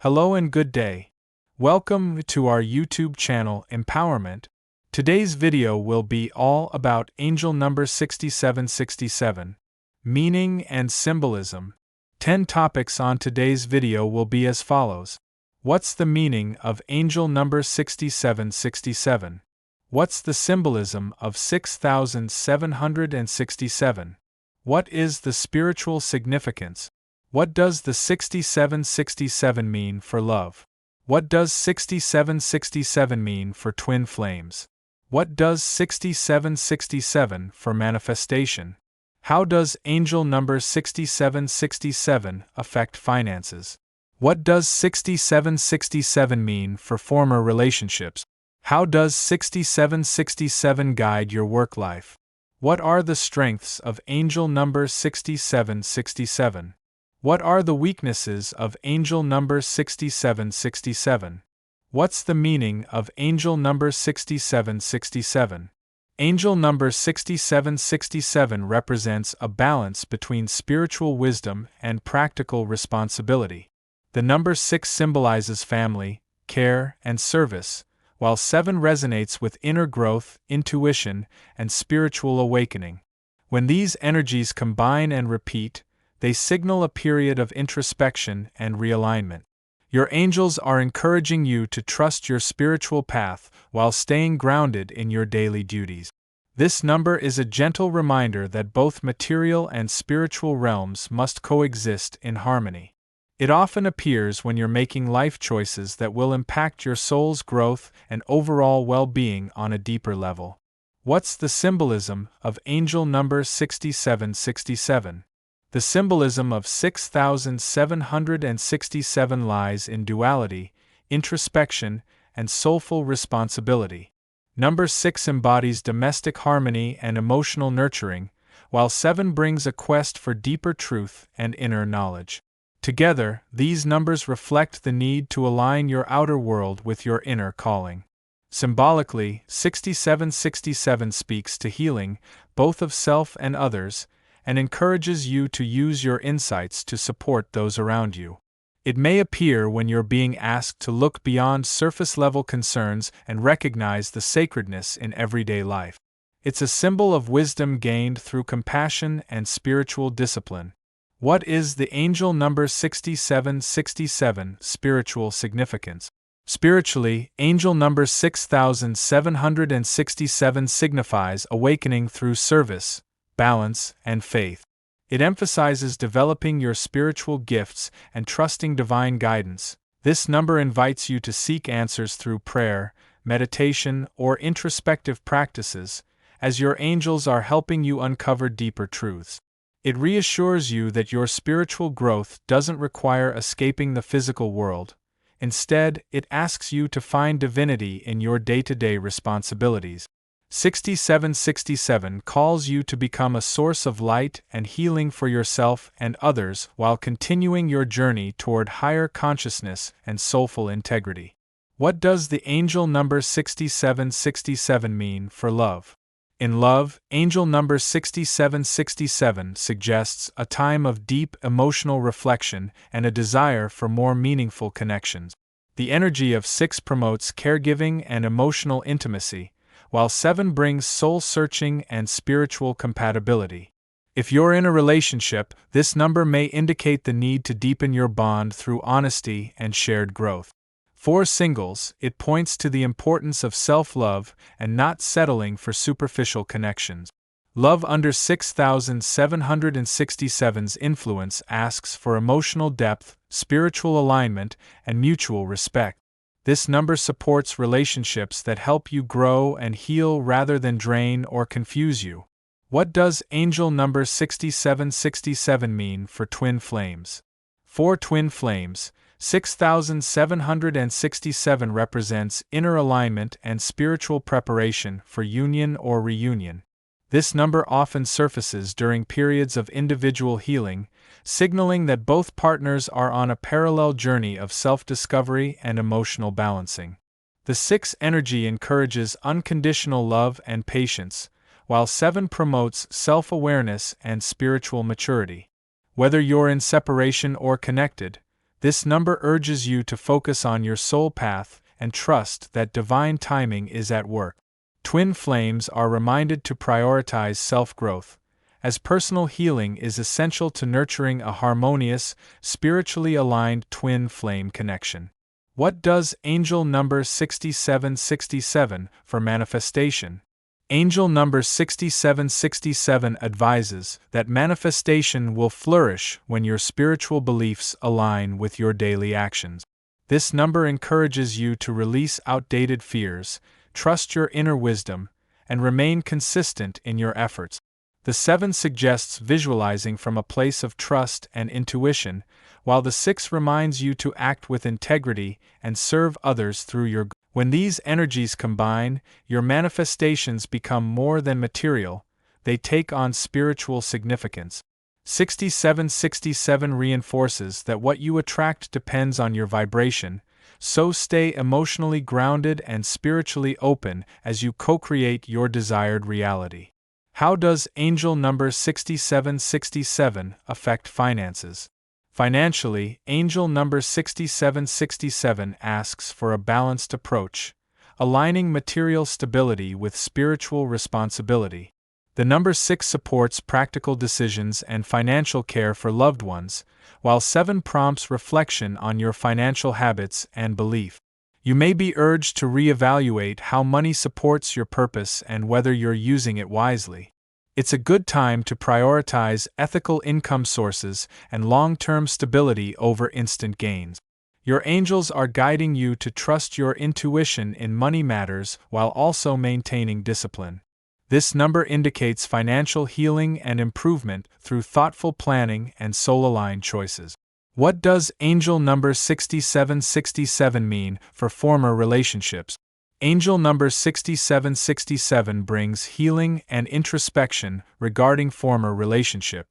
Hello and good day. Welcome to our YouTube channel Empowerment. Today's video will be all about angel number 6767, meaning and symbolism. 10 topics on today's video will be as follows. What's the meaning of angel number 6767? What's the symbolism of 6767? What is the spiritual significance? What does the 6767 mean for love? What does 6767 mean for twin flames? What does 6767 for manifestation? How does angel number 6767 affect finances? What does 6767 mean for former relationships? How does 6767 guide your work life? What are the strengths of angel number 6767? What are the weaknesses of angel number 6767? What's the meaning of angel number 6767? Angel number 6767 represents a balance between spiritual wisdom and practical responsibility. The number 6 symbolizes family, care, and service, while 7 resonates with inner growth, intuition, and spiritual awakening. When these energies combine and repeat, they signal a period of introspection and realignment. Your angels are encouraging you to trust your spiritual path while staying grounded in your daily duties. This number is a gentle reminder that both material and spiritual realms must coexist in harmony. It often appears when you're making life choices that will impact your soul's growth and overall well-being on a deeper level. What's the symbolism of angel number 6767? The symbolism of 6767 lies in duality, introspection, and soulful responsibility. Number 6 embodies domestic harmony and emotional nurturing, while 7 brings a quest for deeper truth and inner knowledge. Together, these numbers reflect the need to align your outer world with your inner calling. Symbolically, 6767 speaks to healing, both of self and others, and encourages you to use your insights to support those around you. It may appear when you're being asked to look beyond surface-level concerns and recognize the sacredness in everyday life. It's a symbol of wisdom gained through compassion and spiritual discipline. What is the angel number 6767 spiritual significance? Spiritually, angel number 6767 signifies awakening through service, balance, and faith. It emphasizes developing your spiritual gifts and trusting divine guidance. This number invites you to seek answers through prayer, meditation, or introspective practices, as your angels are helping you uncover deeper truths. It reassures you that your spiritual growth doesn't require escaping the physical world. Instead, it asks you to find divinity in your day-to-day responsibilities. 6767 calls you to become a source of light and healing for yourself and others while continuing your journey toward higher consciousness and soulful integrity. What does the angel number 6767 mean for love? In love, angel number 6767 suggests a time of deep emotional reflection and a desire for more meaningful connections. The energy of 6 promotes caregiving and emotional intimacy, while 7 brings soul-searching and spiritual compatibility. If you're in a relationship, this number may indicate the need to deepen your bond through honesty and shared growth. For singles, it points to the importance of self-love and not settling for superficial connections. Love under 6767's influence asks for emotional depth, spiritual alignment, and mutual respect. This number supports relationships that help you grow and heal rather than drain or confuse you. What does angel number 6767 mean for twin flames? For twin flames, 6767 represents inner alignment and spiritual preparation for union or reunion. This number often surfaces during periods of individual healing, signaling that both partners are on a parallel journey of self-discovery and emotional balancing. The 6 energy encourages unconditional love and patience, while 7 promotes self-awareness and spiritual maturity. Whether you're in separation or connected, This number urges you to focus on your soul path and trust that divine timing is at work. Twin flames are reminded to prioritize self-growth, as personal healing is essential to nurturing a harmonious, spiritually aligned twin flame connection. What does angel number 6767 for manifestation? Angel number 6767 advises that manifestation will flourish when your spiritual beliefs align with your daily actions. This number encourages you to release outdated fears, trust your inner wisdom, and remain consistent in your efforts. The 7 suggests visualizing from a place of trust and intuition, while the 6 reminds you to act with integrity and serve others through your. When these energies combine, your manifestations become more than material, they take on spiritual significance. 6767 reinforces that what you attract depends on your vibration, so stay emotionally grounded and spiritually open as you co-create your desired reality. How does angel number 6767 affect finances? Financially, angel number 6767 asks for a balanced approach, aligning material stability with spiritual responsibility. The number 6 supports practical decisions and financial care for loved ones, while 7 prompts reflection on your financial habits and belief. You may be urged to reevaluate how money supports your purpose and whether you're using it wisely. It's a good time to prioritize ethical income sources and long-term stability over instant gains. Your angels are guiding you to trust your intuition in money matters while also maintaining discipline. This number indicates financial healing and improvement through thoughtful planning and soul-aligned choices. What does angel number 6767 mean for former relationships? Angel number 6767 brings healing and introspection regarding former relationship.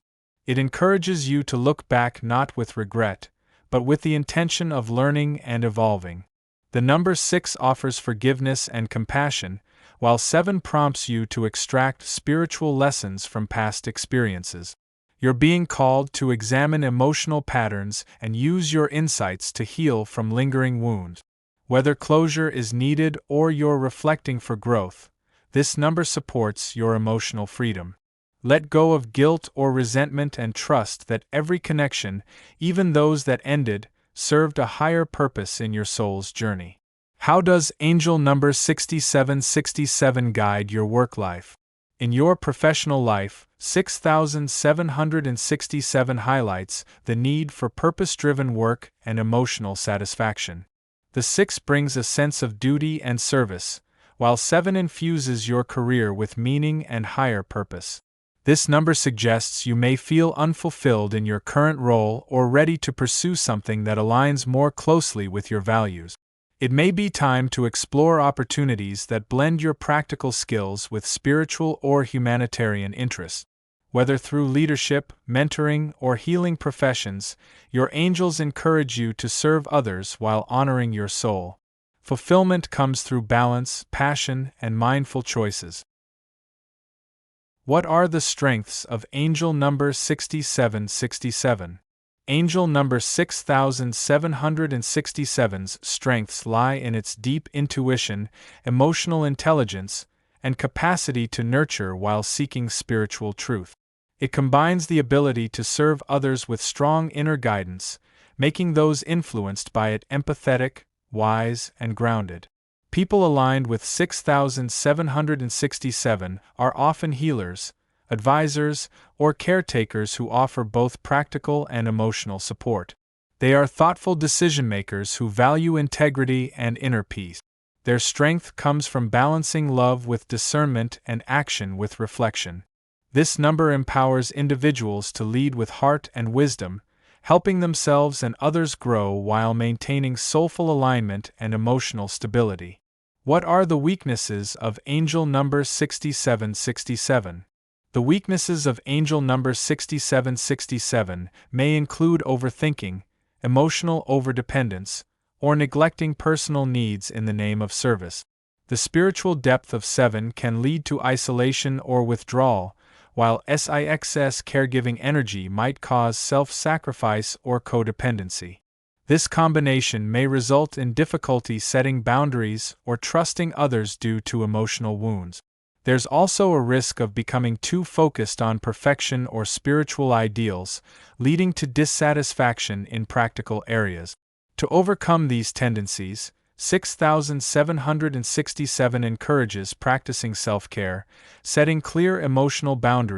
It encourages you to look back not with regret, but with the intention of learning and evolving. The number 6 offers forgiveness and compassion, while 7 prompts you to extract spiritual lessons from past experiences. You're being called to examine emotional patterns and use your insights to heal from lingering wounds. Whether closure is needed or you're reflecting for growth, this number supports your emotional freedom. Let go of guilt or resentment and trust that every connection, even those that ended, served a higher purpose in your soul's journey. How does angel number 6767 guide your work life? In your professional life, 6767 highlights the need for purpose-driven work and emotional satisfaction. The 6 brings a sense of duty and service, while 7 infuses your career with meaning and higher purpose. This number suggests you may feel unfulfilled in your current role or ready to pursue something that aligns more closely with your values. It may be time to explore opportunities that blend your practical skills with spiritual or humanitarian interests. Whether through leadership, mentoring, or healing professions, your angels encourage you to serve others while honoring your soul. Fulfillment comes through balance, passion, and mindful choices. What are the strengths of angel number 6767? Angel number 6767's strengths lie in its deep intuition, emotional intelligence, and capacity to nurture while seeking spiritual truth. It combines the ability to serve others with strong inner guidance, making those influenced by it empathetic, wise, and grounded. People aligned with 6767 are often healers, advisors, or caretakers who offer both practical and emotional support. They are thoughtful decision-makers who value integrity and inner peace. Their strength comes from balancing love with discernment and action with reflection. This number empowers individuals to lead with heart and wisdom, helping themselves and others grow while maintaining soulful alignment and emotional stability. What are the weaknesses of angel number 6767? The weaknesses of angel number 6767 may include overthinking, emotional overdependence, or neglecting personal needs in the name of service. The spiritual depth of 7 can lead to isolation or withdrawal, while 6 caregiving energy might cause self-sacrifice or codependency. This combination may result in difficulty setting boundaries or trusting others due to emotional wounds. There's also a risk of becoming too focused on perfection or spiritual ideals, leading to dissatisfaction in practical areas. To overcome these tendencies, 6767 encourages practicing self-care, setting clear emotional boundaries,